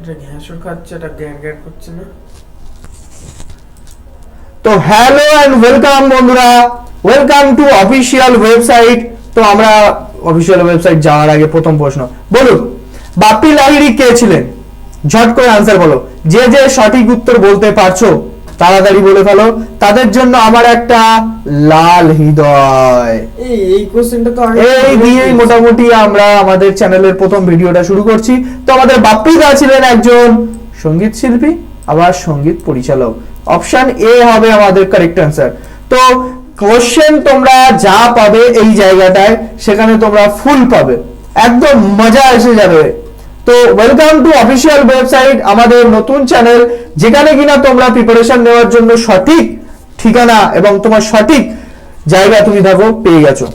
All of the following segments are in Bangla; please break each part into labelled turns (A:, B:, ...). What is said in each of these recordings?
A: এটা ঘ্যাঁসও খাচ্ছে, এটা গ্যার গ্যার করছে না।
B: তো হ্যালো এন্ড ওয়েলকাম বন্ধুরা, ওয়েলকাম টু অফিসিয়াল ওয়েবসাইট। তো আমরা অফিসিয়াল ওয়েবসাইট যাওয়ার আগে প্রথম প্রশ্ন, বলুন বাপ্পি লাহিড়ী কে ছিলেন? ঝট করে আনসার বলো। যে যে সঠিক উত্তর বলতে পারছো তাড়াতাড়ি বলে ফেলো, তাদের জন্য আমার একটা লাল হৃদয়।
A: এই কোশ্চেনটা তো
B: এই দিয়েই মোটামুটি আমরা আমাদের চ্যানেলের প্রথম ভিডিওটা শুরু করছি। তো আমাদের বাপ্পি দা ছিলেন একজন সঙ্গীত শিল্পী, আবার সঙ্গীত পরিচালক। অপশন এ হবে আমাদের কারেক্ট অ্যান্সার। তো কোশ্চেন তোমরা যা পাবে এই জায়গাটায়, সেখানে তোমরা ফুল পাবে, একদম মজা এসে যাবে। তো ওয়েলকাম টু অফিসিয়াল ওয়েবসাইট, আমাদের নতুন চ্যানেল, যেখানে কিনা তোমরা প্রিপারেশন নেওয়ার জন্য সঠিক ঠিকানা এবং তোমার সঠিক জায়গা তুমি দেখো পেয়ে গেছো।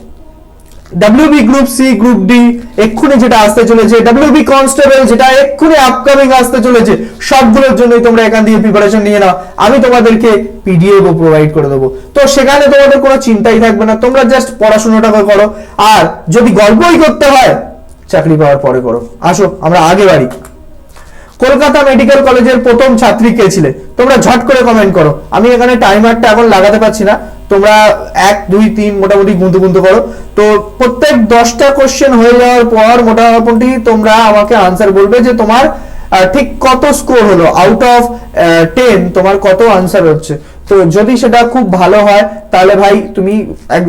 B: WB group C, group D এক্ষুনি যেটা আসতে চলেছে, WB কনস্টেবল যেটা এক্ষুনি আপকামিং আসতে চলেছে, সবগুলোর জন্যই তোমরা এখান থেকে প্রিপারেশন নিয়ে নাও। আমি তোমাদেরকে পিডিএফ প্রোভাইড করে দেবো। তো সেখানে তোমাদের কোনো চিন্তাই থাকবে না, তোমরা জাস্ট পড়াশোনাটা করো। আর যদি গল্পই করতে হয় চাকরি পাওয়ার পরে করো। আসো আমরা আগে বাড়ি। কলকাতা মেডিকেল কলেজের প্রথম ছাত্রী কে ছিলে? তোমরা ঝট করে কমেন্ট করো। আমি এখানে টাইমারটা এখন লাগাতে পারছি না, তোমরা 1 2 3 মোটামুটি গুনতে করো। তো প্রত্যেক 10টা কোশ্চেন হয়ে যাওয়ার পর মোটামুটি তোমরা আমাকে আনসার বলবে যে তোমার ঠিক কত স্কোর হলো, আউট অফ 10 তোমার কত আনসার হচ্ছে। তো যদি সেটা খুব ভালো হয় তাহলে ভাই তুমি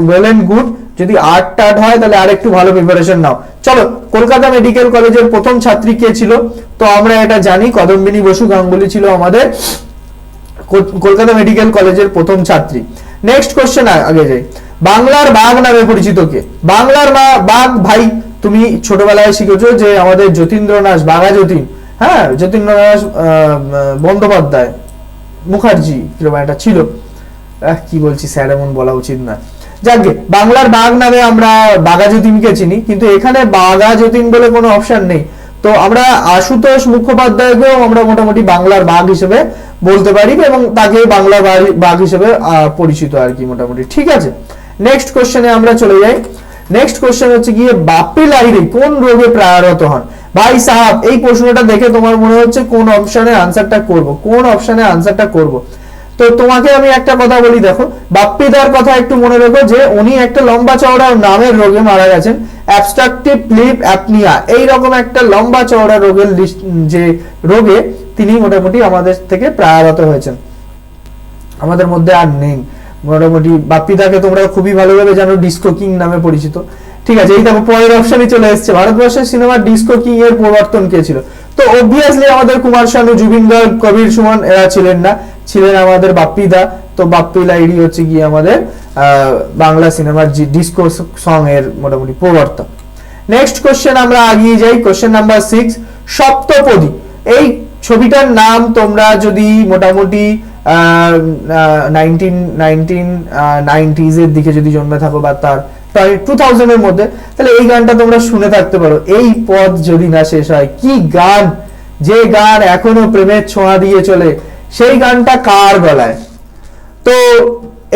B: ওয়েল এন্ড গুড, যদি 8 হয় তাহলে আর একটু ভালো প্রিপারেশন নাও। চলো, কলকাতা মেডিকেল কলেজের প্রথম ছাত্রী কে ছিল? তো আমরা এটা জানি, কদম্বিনী বসু গাঙ্গুলি ছিল আমাদের কলকাতা মেডিকেল কলেজের প্রথম ছাত্রী। নেক্সট কোশ্চেন আগে যাই। বাংলার বাঘ নামে পরিচিত কে? বাংলার বাঘ ভাই তুমি ছোটবেলায় শিখেছো যে আমাদের যতীন্দ্রনাথ, বাঘা যতীন, হ্যাঁ যতীন্দ্রনাথ বন্দ্যোপাধ্যায় মুখার্জি কিরকম একটা ছিল, কি বলছি স্যার এমন বলা উচিত না। যাকে বাংলার বাঘ নামে আমরা বাঘা যতীনকে চিনি, কিন্তু এখানে বাঘা যতীন বলে কোনো অপশন নেই। তো আমরা আশুতোষ মুখোপাধ্যায়কেও আমরা মোটামুটি বাংলার বাঘ হিসেবে বলতে পারি, এবং তাকে বাংলার বাঘ হিসেবে পরিচিত আর কি মোটামুটি। ঠিক আছে, নেক্সট কোশ্চেনে আমরা চলে যাই। নেক্সট কোশ্চেন হচ্ছে গিয়ে বাপ্পি লাহিড়ী কোন রোগে প্রায়রত হন? ভাই সাহাব, এই প্রশ্নটা দেখে তোমার মনে হচ্ছে কোন অপশনে আনসারটা করব। তো তোমাকে আমি একটা কথা বলি, দেখো বাপ্পিদার কথা একটু মনে রেখো যে উনি একটা লম্বা চওড়া নামের রোগে মারা গেছেন, অ্যাবস্ট্রাকটিভ স্লিপ অ্যাপনিয়া, এইরকম একটা লম্বা চওড়া রোগের যে রোগে তিনি মোটামুটি আমাদের থেকে প্রায়রত হয়েছেন, আমাদের মধ্যে আর নেই। মোটামুটি বাপ্পিদাকে তোমরা খুবই ভালোভাবে জানো, ডিস্কো কিং নামে পরিচিত। ঠিক আছে, এই দেখো পরের অপশনই চলে এসেছে, ভারতবর্ষের সিনেমা ডিস্কো কিং এর প্রবর্তন কে ছিল? তো অবভিয়াসলি আমাদের কুমার শানু, জুবিন গার্গ, কবির সুমন এরা ছিলেন না, ছিলেন আমাদের বাপ্পিদা। তো বাপ্পি লাহিড়ী হচ্ছে গিয়ে আমাদের বাংলা সিনেমার ডিস্কো সং এর মোটামুটি প্রবর্তক। নেক্সট কোশ্চেন আমরা আগিয়ে যাই, কোশ্চেন নাম্বার 6। সপ্তপদী এই ছবিটার নাম তোমরা যদি মোটামুটি 1990s এর দিকে যদি জন্মে থাকো বা তার 2000 এর মধ্যে, তাহলে এই গানটা তোমরা শুনে থাকতে পারো। এই পথ যদি না শেষ হয়, কি গান, যে গান এখনো প্রেমের ছোঁয়া দিয়ে চলে, সেই গানটা কার গলায়? তো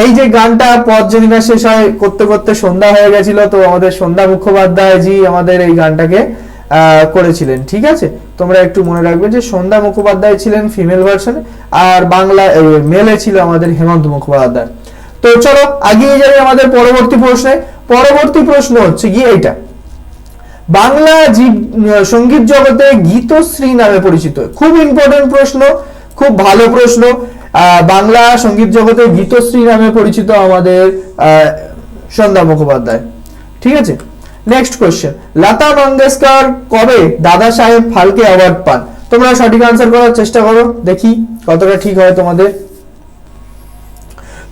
B: এই যে গানটা পথ যদি না শেষ হয় করতে করতে সন্ধ্যা হয়ে গেছিল, তো আমাদের সন্ধ্যা মুখোপাধ্যায় জি আমাদের এই গানটাকে করেছিলেন। ঠিক আছে, তোমরা একটু মনে রাখবে যে সন্ধ্যা মুখোপাধ্যায় ছিলেন ফিমেল ভার্সনে, আর বাংলা মেলে ছিল আমাদের হেমন্ত মুখোপাধ্যায়। তো চলো আগিয়ে যাই আমাদের পরবর্তী প্রশ্নে। পরবর্তী প্রশ্ন হচ্ছে গিয়ে এইটা, বাংলা সঙ্গীত জগতে গীতশ্রী নামে পরিচিত। খুব ইম্পর্টেন্ট প্রশ্ন, খুব ভালো প্রশ্ন। বাংলা সঙ্গীত জগতে গীতশ্রী নামে পরিচিত আমাদের সন্ধ্যা মুখোপাধ্যায়। ঠিক আছে, নেক্সট কোশ্চেন। লতা মঙ্গেশকর কবে দাদা সাহেব ফালকে অ্যাওয়ার্ড পান? তোমরা সঠিক আনসার করার চেষ্টা করো, দেখি কতটা ঠিক হয় তোমাদের।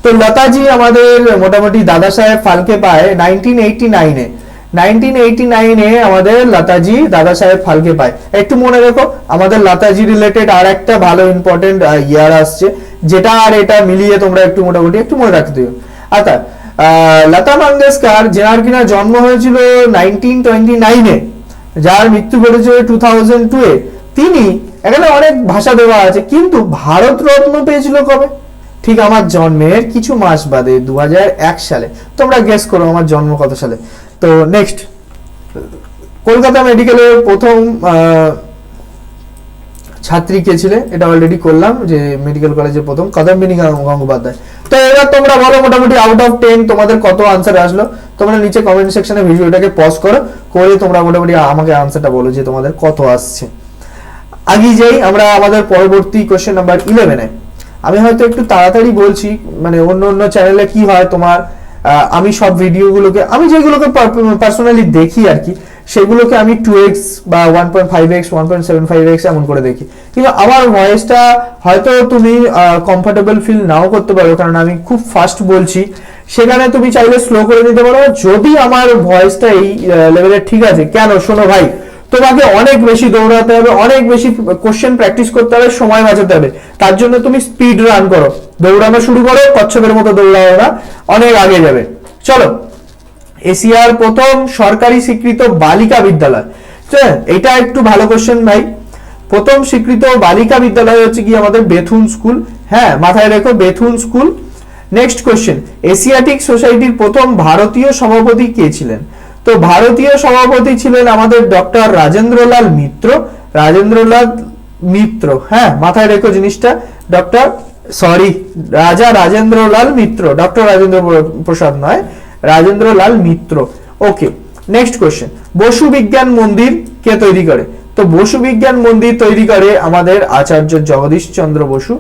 B: তো লতাজি আমাদের মোটামুটি দাদা সাহেব ফালকে পায় 1989-এ। 1989-এ আমাদের লতাজি দাদা সাহেব ফালকে পায়। একটু মনে রেখো, আমাদের লতাজি রিলেটেড আর একটা ভালো ইম্পর্টেন্ট ইয়ার আসছে, যেটা আর এটা মিলিয়ে তোমরা একটু মোটামুটি একটু মনে রাখতে দিও। আচ্ছা, লতা মঙ্গেশকর যার কিনা জন্ম হয়েছিল 1929-এ, যার মৃত্যু ঘটেছিল 2002-এ, তিনি এখানে অনেক ভাষা দেওয়া আছে, কিন্তু ভারতরত্ন পেয়েছিল কবে? ঠিক আমার জন্মের কিছু মাস বাদে, 2001 সালে। তোমরা গেস করো আমার জন্ম কত সালে। তো নেক্সট, কলকাতা মেডিকেলের প্রথম ছাত্রী কে ছিলেন, এটা অলরেডি করলাম যে মেডিকেল কলেজে প্রথম কাদম্বিনী গঙ্গোপাধ্যায়। তো এবার তোমরা বলো মোটামুটি আউট অফ 10 তোমাদের কত আনসার আসলো। তোমরা নিচে কমেন্ট সেকশনে ভিডিওটাকে পজ করো, করে তোমরা মোটামুটি আমাকে আনসারটা বলো যে তোমাদের কত আসছে। আগে যাই আমরা আমাদের পরবর্তী কোশ্চেন নাম্বার 11-এ। আমি হয়তো একটু তাড়াতাড়ি বলছি, মানে অন্য অন্য চ্যানেলে কি হয় তোমার, আমি সব ভিডিওগুলোকে আমি যেগুলোকে পার্সোনালি দেখি আর কি, সেগুলোকে আমি 2x বা 1.5x 1.75x এমন করে দেখি, কিন্তু আমার ভয়েসটা হয়তো তুমি কমফোর্টেবল ফিল নাও করতে পারো, কারণ আমি খুব ফাস্ট বলছি। সেখানে তুমি চাইলে স্লো করে নিতে পারো যদি আমার ভয়েসটা এই লেভেলের ঠিক আছে। কেন শোনো ভাই, তোমাকে অনেক বেশি দৌড়াতে হবে, অনেক বেশি কোশ্চেন প্র্যাকটিস করতে হবে, সময় বাঁচাতে হবে। তার জন্য তুমি স্পিড রান করো, দৌড়ানো শুরু করো, কচ্ছপের মতো দৌড়াও না, অনেক আগে যাবে। চলো, এশিয়ার প্রথম সরকারি স্বীকৃত বালিকা বিদ্যালয়, এটা একটু ভালো কোশ্চেন ভাই। প্রথম স্বীকৃত বালিকা বিদ্যালয় হচ্ছে কি আমাদের বেথুন স্কুল। হ্যাঁ, মাথায় রেখো Bethune school. Next question, Asiatic সোসাইটির প্রথম ভারতীয় সভাপতি কে ছিলেন? তো ভারতীয় সভাপতি ছিলেন আমাদের ডক্টর রাজেন্দ্রলাল মিত্র। রাজেন্দ্রলাল মিত্র, হ্যাঁ মাথায় রেখো জিনিসটা, রাজা রাজেন্দ্রলাল মিত্র, ডক্টর রাজেন্দ্র প্রসাদ নয়, রাজেন্দ্রলাল মিত্র। ওকে, নেক্সট কোশ্চেন, বসু বিজ্ঞান মন্দির কে তৈরি করে? তো বসু বিজ্ঞান মন্দির তৈরি করে আমাদের আচার্য জগদীশ চন্দ্র বসু,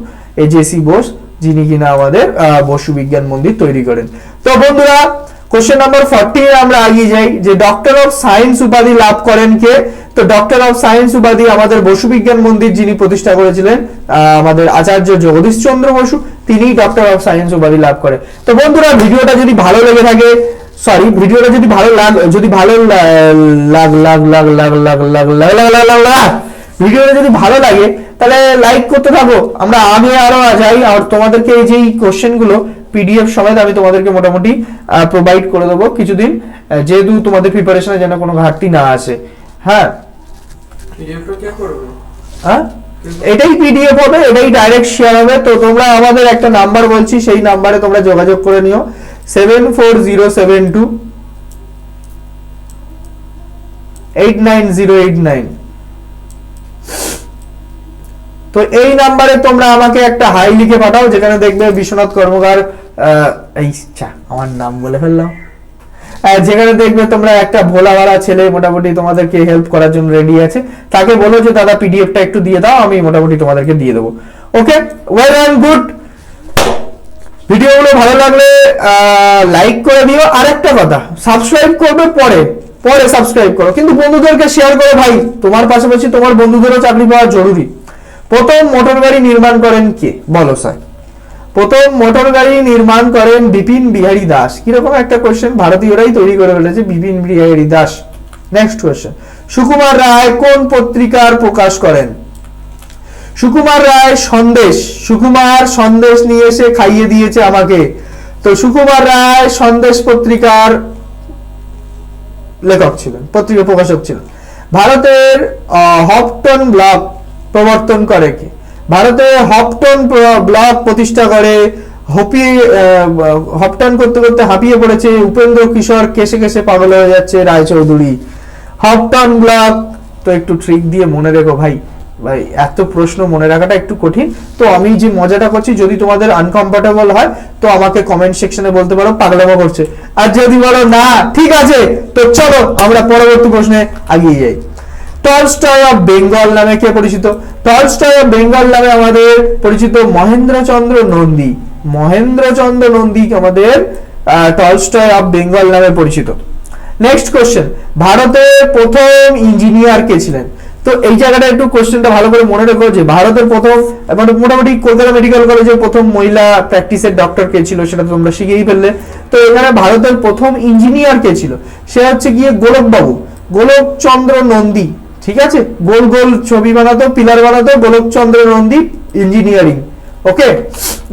B: এজেসি বোস, যিনি কিনা আমাদের বসু বিজ্ঞান মন্দির তৈরি করেন। তো বন্ধুরা, কোশ্চেন নাম্বার 40 আমরা এগিয়ে যাই, যে ডক্টর অফ সায়েন্স উপাধি লাভ করেন কে? তো ডক্টর অফ সায়েন্স উপাধি আমাদের বসু বিজ্ঞান মন্দির যিনি প্রতিষ্ঠা করেছিলেন, আমাদের আচার্য জগদীশ চন্দ্র বসু, তিনি ডক্টর অফ সায়েন্স উপাধি লাভ করে। তো বন্ধুরা, ভিডিওটা যদি ভালো লেগে থাকে, ভিডিওটা যদি ভালো ভিডিওটা যদি ভালো লাগে তাহলে লাইক করতে থাকো, আমরা আগে আরো যাই। আর তোমাদেরকে এই যে কোশ্চেন গুলো পিডিএফ সমেত আমি তোমাদেরকে মোটামুটি প্রোভাইড করে দেবো কিছুদিন, যেহেতু তোমাদের প্রিপারেশনে যেন কোনো ঘাটতি না আসে। হ্যাঁ, এটাই পিডিএফ হবে, এটাই ডাইরেক্ট শেয়ার হবে। তো তোমরা আমাদের একটা নাম্বার বলছি, সেই নাম্বারে তোমরা যোগাযোগ করে নিও, 7407289089। তো এই নাম্বারে তোমরা আমাকে একটা হাই লিখে পাঠাও, যেখানে দেখবে বিশ্বনাথ কর্মকার, আমার নাম বলে ফেললাম, যেখানে দেখবে তোমরা একটা ভোলাওয়ালা ছেলে মোটামুটি তোমাদেরকে হেল্প করার জন্য রেডি আছে, তাকে বলো যে দাদা পিডিএফটা একটু দিয়ে দাও, আমি মোটামুটি তোমাদেরকে দিয়ে দেবো। ওকে, ওয়েল এন্ড গুড। ভিডিওগুলো ভালো লাগলে লাইক করে দিও। আরেকটা কথা, সাবস্ক্রাইব করবে পরে সাবস্ক্রাইব করো, কিন্তু বন্ধুদেরকে শেয়ার করো ভাই, তোমার পাশাপাশি তোমার বন্ধুদেরও চাকরি পাওয়া জরুরি। প্রথম মোটর গাড়ি নির্মাণ করেন কে? বলো স্যার। প্রথম মোটর গাড়ি নির্মাণ করেন বিপিন বিহারী দাস। কিরকম একটা কোশ্চেন, ভারতীয়রাই তৈরি করে ফেলেছে, বিপিন বিহারী দাস। নেক্সট কোশ্চেন, সুকুমার রায় কোন পত্রিকার প্রকাশ করেন? সুকুমার রায় সন্দেশ, সুকুমার সন্দেশ নিয়ে এসে খাইয়ে দিয়েছে আমাকে। তো সুকুমার রায় সন্দেশ পত্রিকার লেখক ছিলেন, পত্রিকা প্রকাশক ছিলেন। ভারতের হপটন ব্লক প্রবর্তন করে কে? ভারতে হপটন ব্লক প্রতিষ্ঠা করে হপটন করতে করতে হাঁপিয়ে পড়েছে উপেন্দ্র কিশোর, কেসে কেসে পাগল হয়ে যাচ্ছে রায়চৌধুরী। হপটন ব্লক, তো একটু ট্রিক দিয়ে মনে রেখো ভাই, এত প্রশ্ন মনে রাখাটা একটু কঠিন। তো আমি যে মজাটা করছি, যদি তোমাদের আনকমফোর্টেবল হয় তো আমাকে কমেন্ট সেকশনে বলতে পারো পাগলামো করছে, আর যদি বলো না ঠিক আছে, তো চলো আমরা পরবর্তী প্রশ্নে এগিয়ে যাই। টলস্টয় অফ বেঙ্গল নামে কে পরিচিত? টলস্টয় অফ বেঙ্গল নামে আমাদের পরিচিত মহেন্দ্রচন্দ্র নন্দী। মহেন্দ্রচন্দ্র নন্দী আমাদের টলস্টয় অফ বেঙ্গল নামে পরিচিত। নেক্সট কোশ্চেন, ভারতের প্রথম ইঞ্জিনিয়ার কে ছিলেন? তো এই জায়গাটা একটু কোশ্চেনটা ভালো করে মনে রেখো, যে ভারতের প্রথম মোটামুটি কলকাতা মেডিকেল কলেজের প্রথম মহিলা প্র্যাকটিসের ডক্টর কে ছিল সেটা তোমরা শিখেই ফেললে। তো এখানে ভারতের প্রথম ইঞ্জিনিয়ার কে ছিল? সে হচ্ছে গিয়ে গোলকবাবু, গোলকচন্দ্র নন্দী। ঠিক আছে, গোল গোল ছবি বানাতো, পিলার বানাতো, গোলকচন্দ্র নন্দী ইঞ্জিনিয়ারিং। ওকে,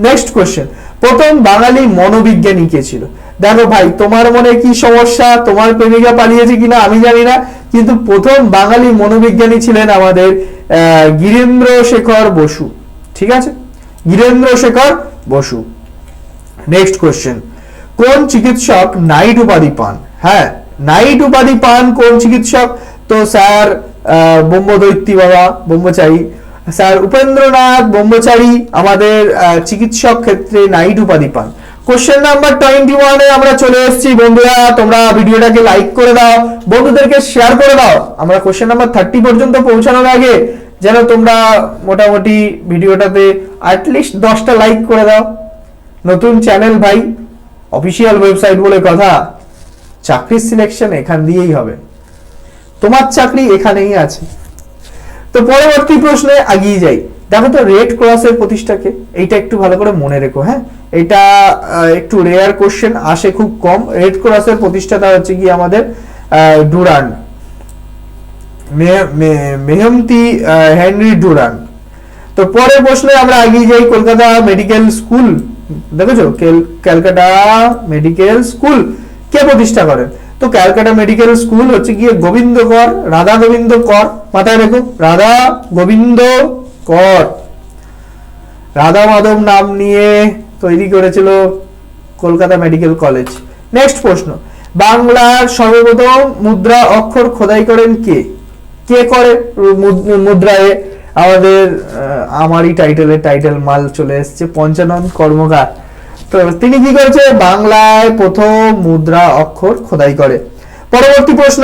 B: নেক্সট কোশ্চেন, প্রথম বাঙালি মনোবিজ্ঞানী কে ছিল? দেখো ভাই, তোমার মনে কি সমস্যা, তোমার প্রেমিকা পালিয়েছে কিনা আমি জানি না, কিন্তু প্রথম বাঙালি মনোবিজ্ঞানী ছিলেন আমাদের গিরেন্দ্র শেখর বসু। ঠিক আছে, গিরেন্দ্র শেখর বসু। নেক্সট কোশ্চেন, কোন চিকিৎসক নাইট উপাধি পান? হ্যাঁ, নাইট উপাধি পান কোন চিকিৎসক? তো স্যার ব্রহ্মদৈত্যী বাবা ব্রহ্মচারী, স্যার উপেন্দ্রনাথ ব্রহ্মচারী আমাদের চিকিৎসক ক্ষেত্রে নাইট উপাধি পান। কোশ্চেন নাম্বার 21 এ আমরা চলে এসেছি বন্ধুরা, তোমরা ভিডিওটাকে লাইক করে দাও, বন্ধুদেরকে শেয়ার করে দাও। আমরা কোশ্চেন নাম্বার 30 পর্যন্ত পৌঁছানোর আগে যেন তোমরা মোটামুটি ভিডিওটাতে অ্যাটলিস্ট 10টা লাইক করে দাও। নতুন চ্যানেল ভাই, অফিসিয়াল ওয়েবসাইট বলে কথা, চাকরির সিলেকশন এখান দিয়েই হবে, তোমার চাকরি এখানেই আছে। তো পরবর্তী প্রশ্নে এগিয়ে যাই। দেখো তো রেড ক্রসের প্রতিষ্ঠাকে, এইটা একটু ভালো করে মনে রেখো, হ্যাঁ এটা একটু রেয়ার কোশ্চেন, আসে খুব কম। রেড ক্রসের প্রতিষ্ঠাতা হচ্ছে কি আমাদের ডুরান্ড, মেহমতি হেনরি ডুরান্ড। তো পরের প্রশ্নে আমরা এগিয়ে যাই। কলকাতা মেডিকেল স্কুল, দেখেছো ক্যালকাটা মেডিকেল স্কুল কে প্রতিষ্ঠা করেন? তো ক্যালকাটা মেডিকেল স্কুল হচ্ছে গিয়ে গোবিন্দ কর, রাধা গোবিন্দ কর, মাথায় রেখো রাধা গোবিন্দ কর। রাধা মাধব নাম নিয়ে তৈরি করেছিল কলকাতা মেডিকেল কলেজ। নেক্সট প্রশ্ন, বাংলার সর্বপ্রথম মুদ্রা অক্ষর খোদাই করেন কে? কে করে মুদ্রায়? আমাদের আমারই টাইটেল মাল চলে এসছে, পঞ্চানন কর্মকার। তো তিনি কি করেছে? বাংলায় প্রথম মুদ্রা অক্ষর খোদাই করে। পরবর্তী প্রশ্ন,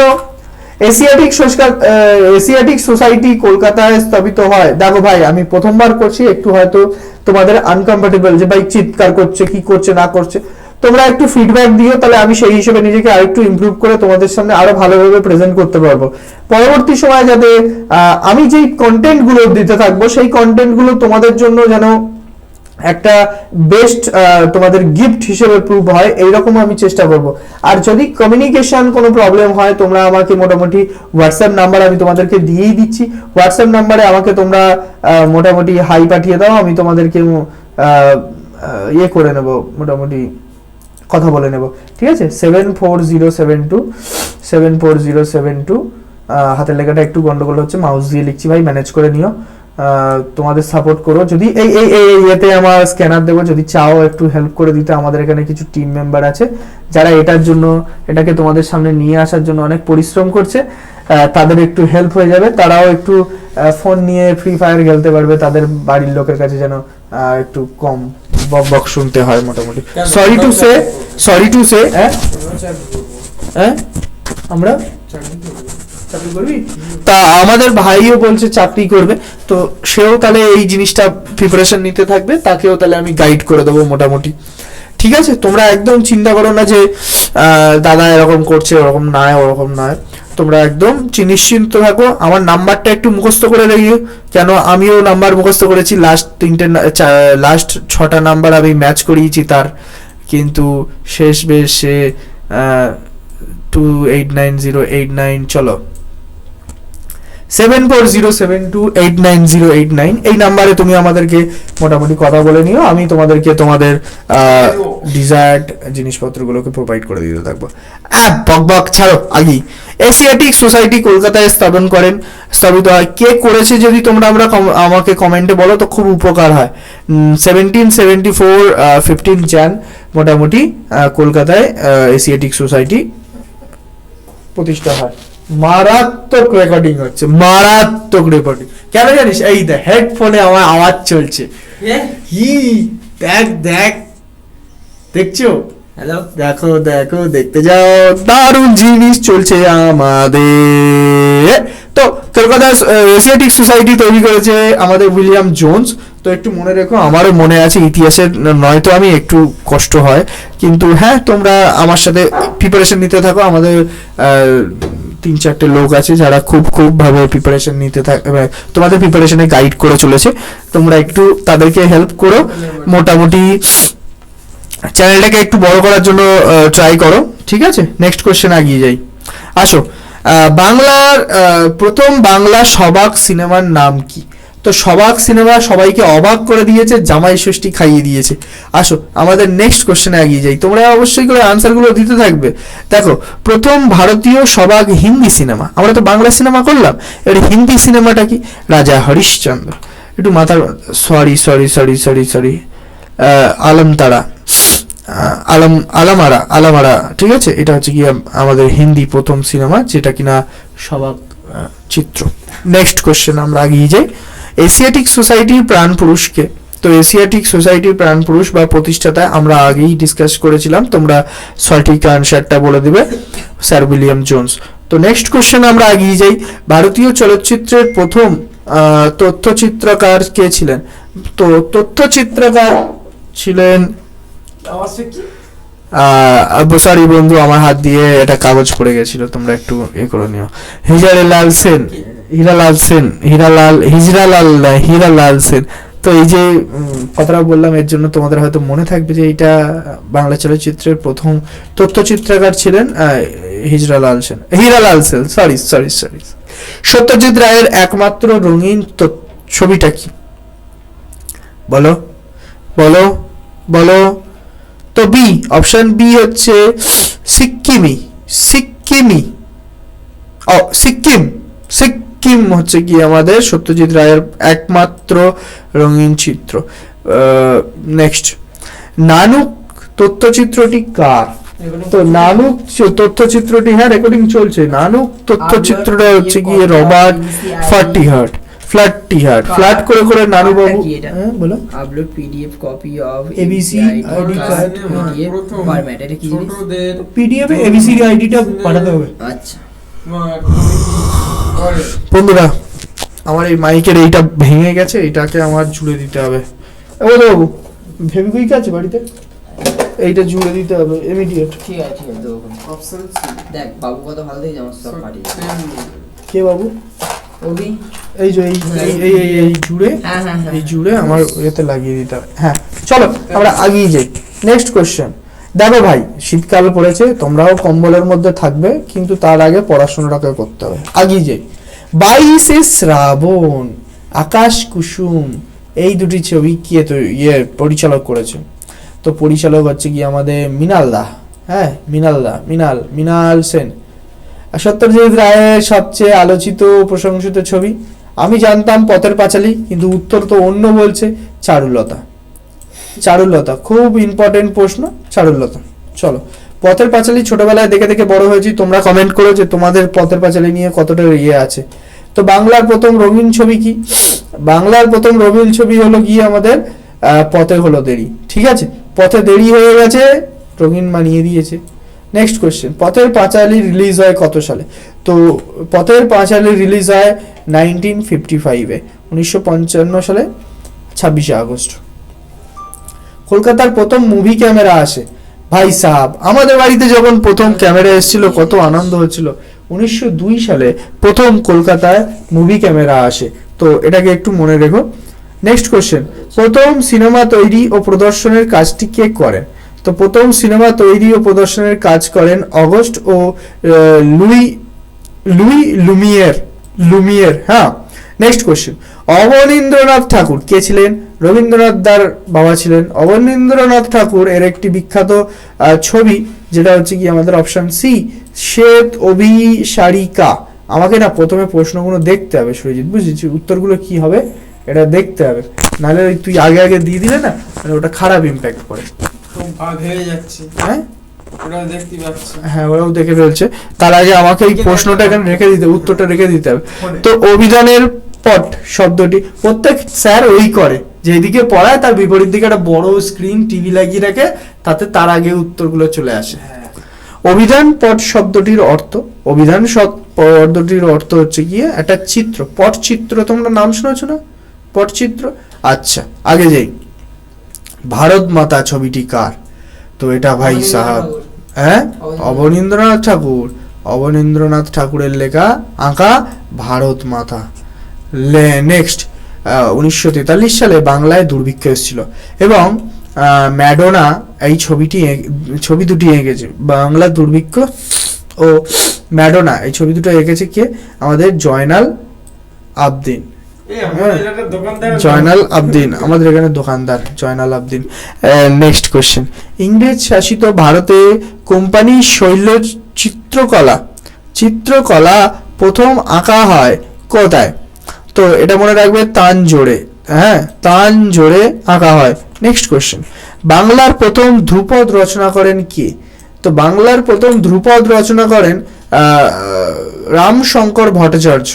B: এশিয়াটিক সোসাইটি কলকাতায় স্থাপিত হয়। দেখো ভাই আমি প্রথমবার করছি, একটু হয়তো তোমাদের আনকমফোর্টেবল যে ভাই চিৎকার করছে, কি করছে না করছে, তোমরা একটু ফিডব্যাক দিও, তাহলে আমি সেই হিসেবে নিজেকে আরেকটু ইমপ্রুভ করে তোমাদের সামনে আরো ভালোভাবে প্রেজেন্ট করতে পারবো। পরবর্তী সময় যাতে আমি যেই কন্টেন্ট গুলো দিতে থাকবো সেই কন্টেন্ট গুলো তোমাদের জন্য যেন একটা বেস্ট তোমাদের গিফট হিসেবে প্রুভ হয়, এইরকম আমি চেষ্টা করব। আর যদি কমিউনিকেশন কোনো প্রবলেম হয়, তোমরা আমাকে মোটামুটি হোয়াটসঅ্যাপ নাম্বার আমি তোমাদেরকে দিয়েই দিচ্ছি, হোয়াটসঅ্যাপ নাম্বারে আমাকে তোমরা মোটামুটি হাই পাঠিয়ে দাও, আমি তোমাদেরকে ইয়ে করে নেব, মোটামুটি কথা বলে নেব, ঠিক আছে? 74072 হাতের লেখাটা একটু গন্ডগোল হচ্ছে, মাউস দিয়ে লিখছি ভাই, ম্যানেজ করে নিও। তোমাদের সাপোর্ট করো, যদি এই ইয়েতে আমার স্ক্যানার দেবো, যদি চাও একটু হেল্প করে দিতে, আমাদের এখানে কিছু টিম মেম্বার আছে যারা এটার জন্য, এটাকে তোমাদের সামনে নিয়ে আসার জন্য অনেক পরিশ্রম করছে, তাদের একটু হেল্প হয়ে যাবে, তারাও একটু ফোন নিয়ে ফ্রি ফায়ার খেলতে পারবে, তাদের বাড়ির লোকের কাছে যেন একটু কম বক শুনতে হয় মোটামুটি। সরি টু সে আমরা চাকরি করবি, তা আমাদের ভাইও বলছে চাকরি করবে, তো সেও তাহলে এই জিনিসটা প্রিপারেশন নিতে থাকবে, তাকেও তাহলে আমি গাইড করে দেবো মোটামুটি, ঠিক আছে? তোমরা একদম চিন্তা করো না যে দাদা এরকম করছে, ওরকম নয়, ওরকম নয়, তোমরা একদম নিশ্চিন্ত থাকো। আমার নাম্বারটা একটু মুখস্থ করে রেখো, কেন আমিও নাম্বার মুখস্থ করেছি, লাস্ট 6টা নাম্বার আমি ম্যাচ করিয়েছি তার, কিন্তু শেষ বেশ সে 289089, চলো 7407289089 এই নাম্বারে তুমি আমাদেরকে মোটামুটি কথা বলে নিও, আমি তোমাদেরকে তোমাদের ডিজায়ার্ড জিনিসপত্রগুলোকে প্রোভাইড করে দিতে থাকবো। বক ছাড়ো, আগেই এশিয়াটিক সোসাইটি কলকাতায় স্থাপিত হয় কে করেছে? যদি তোমরা আমাকে কমেন্টে বলো তো খুব উপকার হয়। 1774 15 jan মোটামুটি কলকাতায় এশিয়াটিক সোসাইটি প্রতিষ্ঠা হয়। মারাত্মক রেকর্ডিং হচ্ছে, মারাত্মক রেকর্ডিং, কেন জানিস? এই দেখ হেডফোনে আমার আওয়াজ চলছে, দেখ দেখছো? হ্যালো, দেখো দেখতে যাও, দারুণ জিনিস চলছে আমাদের। তো কলকাতা এশিয়াটিক সোসাইটি তৈরি করেছে আমাদের উইলিয়াম জোন্স। তো একটু মনে রেখো, আমারও মনে আছে ইতিহাসের, নয়তো আমি একটু কষ্ট হয়, কিন্তু হ্যাঁ তোমরা আমার সাথে প্রিপারেশন নিতে থাকো। আমাদের 3-4টে লোক আছে যারা খুব ভাবে প্রিপারেশন নিতে থাকে, তোমাদের প্রিপারেশনে গাইড করে চলেছে, তোমরা একটু তাদেরকে হেল্প করো, মোটামুটি চ্যানেলটাকে একটু বড় করার জন্য ট্রাই করো, ঠিক আছে? নেক্সট কোশ্চেন এগিয়ে যাই, আসো। বাংলার প্রথম বাংলা সবাক সিনেমার নাম কি? তো সবাক সিনেমা সবাইকে অবাক করে দিয়েছে, জামাই ষষ্ঠী খাইয়ে দিয়েছে। আসো আমাদের নেক্সট কোশ্চেনে এগিয়ে যাই, তোমরা অবশ্যই করে আনসারগুলো দিতে থাকবে। দেখো, প্রথম ভারতীয় সবাক হিন্দি সিনেমা, আমরা তো বাংলা সিনেমা করলাম, এবার হিন্দি সিনেমাটা কি? রাজা হরিশ্চন্দ্র। একটু মাথার সরি আলামারা, ঠিক আছে? এটা হচ্ছে কি আমাদের হিন্দি প্রথম সিনেমা, যেটা কিনা সবাক চিত্র। নেক্সট কোশ্চেন আমরা এগিয়ে যাই। এশিয়াটিক সোসাইটির প্রাণ পুরুষকে? তো এশিয়াটিক সোসাইটির প্রাণ পুরুষ বা প্রতিষ্ঠাতা আমরা আগেই ডিসকাস করেছিলাম, তোমরা সঠিক আনসারটা বলে দিবে, স্যার উইলিয়াম জোন্স। তো নেক্সট কোশ্চেন আমরা এগিয়ে যাই। ভারতীয় চলচ্চিত্রের প্রথম তথ্যচিত্রকার কে ছিলেন? তো তথ্যচিত্রকার ছিলেন, সরি বন্ধু আমার হাত দিয়ে এটা কাগজ পড়ে গেছিল, তোমরা একটু করে নিও। হীরালাল সেন। তো এই যে কথাটা বললাম এর জন্য তোমাদের হয়তো মনে থাকবে যে এটা বাংলা চলচ্চিত্রের প্রথম তথ্যচিত্রকার ছিলেন হীরালাল সেন। সরি। সত্যজিৎ রায়ের একমাত্র রঙিন ছবিটা কি? বলো। তো বি, অপশন বি হচ্ছে সিক্কিম হচ্ছে কি আমাদের সত্যজিৎ রায়ের একমাত্র রঙিন চিত্র। নেক্সট, নানুক তথ্যচিত্রটি কার? তো নানুক তথ্যচিত্রটি, হ্যাঁ রেকর্ডিং চলছে, নানুক তথ্যচিত্রটা হচ্ছে কি রবার্ট ফ্ল্যাট করে নানু বাবু, হ্যাঁ বলো।
C: Upload PDF copy of
B: ABC ID card
C: PDF format, এটা কি জিনিস?
B: পিডিএফ এ এবিসি আইডিটা পাঠাতে হবে।
C: আচ্ছা
B: বন্ধুরা, আমার এই মাইকের এইটা ভেঙে গেছে, এটাকে আমার জুড়ে দিতে হবে। বাবু ফেভিকুইক আছে বাড়িতে? এইটা জুড়ে দিতে হবে ইমিডিয়েট।
C: ঠিক আছে তো
A: অপশন
C: দেখ বাবু কত ভালো দেখে আমার সব পাঠিয়ে।
B: কে বাবু?
C: ওবি
B: এই যে এই জুড়ে, এই জুড়ে আমার এতে লাগিয়ে দিতে হবে। হ্যাঁ চলো আমরা আগিয়ে যাই। Next question. দেখো ভাই, শীতকাল পড়েছে, তোমরাও কম্বলের মধ্যে থাকবে, কিন্তু তার আগে পড়াশোনাটাকে করতে হবে। আগিয়ে যাই। 22শে শ্রাবণ, আকাশ কুসুম, এই দুটি ছবি কে পরিচালক করেছে? তো পরিচালক হচ্ছে কি আমাদের মৃণাল সেন। সত্যজিৎ রায়ের সবচেয়ে আলোচিত প্রশংসিত ছবি? আমি জানতাম পথের পাঁচালী, কিন্তু উত্তর তো অন্য বলছে, চারুলতা। খুব ইম্পর্টেন্ট প্রশ্ন, চারুলতা। চলো, পথের পাঁচালী ছোটবেলায় দেখে বড় হয়েছি, তোমরা কমেন্ট করো যে তোমাদের পথের পাঁচালী নিয়ে কতটা আছে। তো বাংলার প্রথম রঙিন ছবি কি? বাংলার প্রথম রঙিন ছবি হলো গিয়ে আমাদের পথে হলো দেরি। ঠিক আছে, পথে দেরি হয়ে গেছে, রঙিন মানিয়ে দিয়েছে। Next question, Pather Panchali release হয় কত সালে? তো পথের পাঁচালী রিলিজ হয় 1955-এ, 1955 সালে 26শে আগস্ট। কলকাতার প্রথম মুভি ক্যামেরা আসে? ভাই সাহাব, আমাদের বাড়িতে যখন প্রথম ক্যামেরা এসেছিল কত আনন্দ হচ্ছিল। 1902 সালে প্রথম কলকাতায় মুভি ক্যামেরা আসে। তো এটাকে একটু মনে রেখো। নেক্সট কোশ্চেন, প্রথম সিনেমা তৈরি ও প্রদর্শনের কাজটি কে করেন? তো প্রথম সিনেমা তৈরি ও প্রদর্শনের কাজ করেন অগস্ট ও লুই লুমিয়ের। হ্যাঁ, নেক্সট কোশ্চেন, অবনীন্দ্রনাথ ঠাকুর কে ছিলেন? রবীন্দ্রনাথ দার বাবা ছিলেন। অবনীন্দ্রনাথ ঠাকুর এর একটি বিখ্যাত ছবি, যেটা হচ্ছে কি আমাদের অপশন সি, শ্বেত অভিসারিকা। আমাকে না প্রথমে প্রশ্নগুলো দেখতে হবে সুরজিৎ, বুঝেছি? উত্তরগুলো কি হবে এটা দেখতে হবে, নাহলে তুই আগে দিয়ে দিলে না, মানে ওটা খারাপ ইম্প্যাক্ট করে।
A: খুব ভাগ হয়ে যাচ্ছে।
B: হ্যাঁ
A: ওরাও দেখতে পাচ্ছে।
B: হ্যাঁ, ওরাও দেখে ফেলছে। তার আগে আমাকে এই প্রশ্নটা এখানে রেখে দিতে, উত্তরটা রেখে দিতে হবে। তো অভিধানের পট শব্দটি, প্রত্যেক স্যার ওই করে, যেদিকে পড়ায় তার বিপরীত দিকে একটা বড় স্ক্রিন টিভি লাগিয়ে রাখে, তাতে তার আগে উত্তরগুলো চলে আসে। অভিধান পট শব্দটির অর্থ? অভিধান শব্দটির অর্থ হচ্ছে গিয়ে একটা চিত্র, পটচিত্র। তোমরা নাম শুনেছো না, পটচিত্র? আচ্ছা, আগে যাই। ভারত মাতা ছবিটি কার? তো এটা ভাই সাহাব, হ্যাঁ, অবনীন্দ্রনাথ ঠাকুরের লেখা আঁকা ভারত মাতা। নেক্সট, 1943 সালে বাংলায় দুর্ভিক্ষ এসেছিল এবং ম্যাডোনা এই ছবি দুটি এঁকেছে। বাংলা দুর্ভিক্ষ ও ম্যাডোনা এই ছবি দুটো এঁকেছে কে? আমাদের জয়নাল আবদিন। আমাদের এখানে দোকানদার জয়নাল আবদিন। নেক্সট কোশ্চেন, ইংরেজ শাসিত ভারতে কোম্পানি শৈল চিত্রকলা প্রথম আঁকা হয় কোথায়? তো এটা মনে রাখবে, তানজোড়ে। হ্যাঁ, তানজোড়ে আঁকা হয়। নেক্সট কোশ্চেন, বাংলার প্রথম ধ্রুপদ রচনা করেন কে? তো বাংলার প্রথম ধ্রুপদ রচনা করেন রামশঙ্কর ভট্টাচার্য।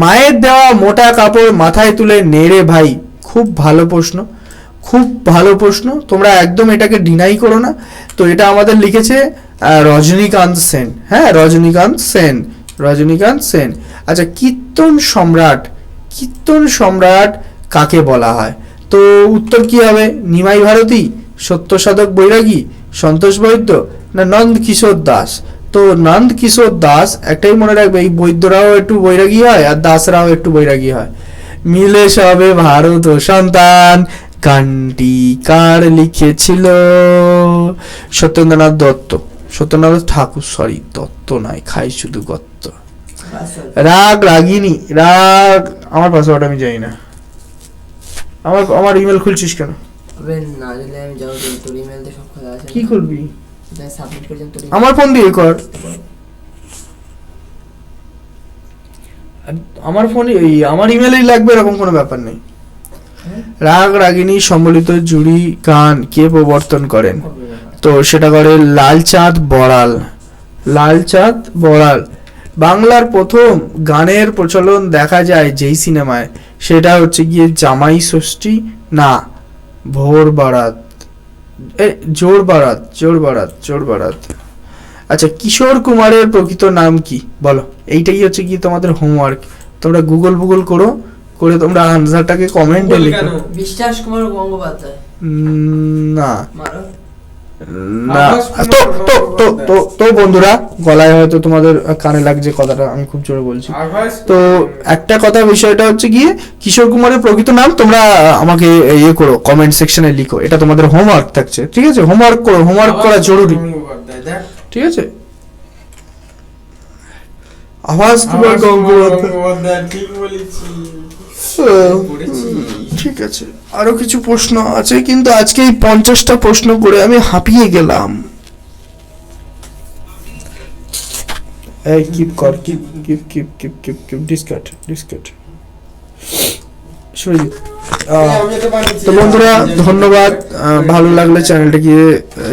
B: মায়ের দেওয়া মোটা কাপড় মাথায় তুলে নেড়ে ভাই। খুব ভালো প্রশ্ন, খুব ভালো প্রশ্ন, তোমরা একদম এটাকে ডিনাই করো না। তো এটা আমাদের লিখেছে রজনীকান্ত সেন। হ্যাঁ, রজনীকান্ত সেন, রজনীকান্ত সেন। আচ্ছা, কীর্তন সম্রাট, কীর্তন সম্রাট কাকে বলা হয়? তো উত্তর কি হবে? নিমাই ভারতী, সত্যসাধক বৈরাগী, সন্তোষ বৈদ্য, না নন্দ কিশোর দাস? তো নন্দ কিশোর দাস, একটাই মনে রাখবে, এই বৈদ্যরাও একটু বৈরাগী হয় আর দাসরাও একটু বৈরাগী হয়। মিলে সবে ভারত ও সন্তান, গানটি কার লিখেছিল? সত্যেন্দ্রনাথ দত্ত, সত্যেন্দ্রনাথ ঠাকুর, সরি দত্ত নয়, খাই শুধু গত্ত। রাগ রাগিনী, রাগ, আমার পাসওয়ার্ড আমি জানি না। আমার ইমেল খুলছিস কেন?
C: আবে না জানলে আমি যাও, তোর ইমেল তে সব খোলা আছে।
B: কি করবি?
C: সাবমিট করেছেন তোর
B: আমার ফোন দিয়ে কর। আমার ফোনে আমার ইমেলই লাগবে এরকম কোনো ব্যাপার নেই। রাগ রাগিনী সম্বলিত জুড়ি গান কে প্রবর্তন করেন? তো সেটা করে লালচাঁদ বড়াল, লালচাঁদ বড়াল। বাংলার প্রথম গানের প্রচলন দেখা যায় যেই সিনেমায়, সেটা হচ্ছে গিয়ে জামাই ষষ্ঠী, না ভোর বারাত, জোর বারাত, জোর বারাত, জোর বারাত। আচ্ছা, কিশোর কুমারের প্রকৃত নাম কি বলো? এইটাই হচ্ছে কি তোমাদের হোমওয়ার্ক। তোমরা গুগল করো, করে তোমরা আনসারটাকে কমেন্টে লিখো।
C: বিশ্বাস কুমার গঙ্গোপাধ্যায়?
B: না
C: মারো
B: না। তো তো তো তো তো বন্ধুরা, গলায় হয়তো তোমাদের কানে লাগছে কথাটা, আমি খুব জোরে বলছি। তো একটা কথা, বিষয়টা হচ্ছে গিয়ে কিশোর কুমারের প্রকৃত নাম তোমরা আমাকে ইয়ে করো, কমেন্ট সেকশনে লিখো। এটা তোমাদের হোমওয়ার্ক থাকছে, ঠিক আছে? হোমওয়ার্ক করো, হোমওয়ার্ক করা জরুরি, ঠিক আছে? আওয়াজ কুমার গঙ্গোপাধ্যায়,
A: ঠিক বলেছি।
B: ঠিক আছে, আরো কিছু প্রশ্ন আছে, কিন্তু আজকে এই 50টা প্রশ্ন করে আমি হাঁপিয়ে গেলাম। এই কিপ কর, keep keep keep keep keep keep ডিসকাট ডিসকাট। সরিয়ে তো বন্ধুরা, ধন্যবাদ। ভালো লাগলে চ্যানেলটাকে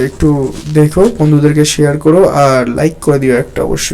B: একটু দেখো, বন্ধুদেরকে শেয়ার করো আর লাইক করে দিও একটা অবশ্যই।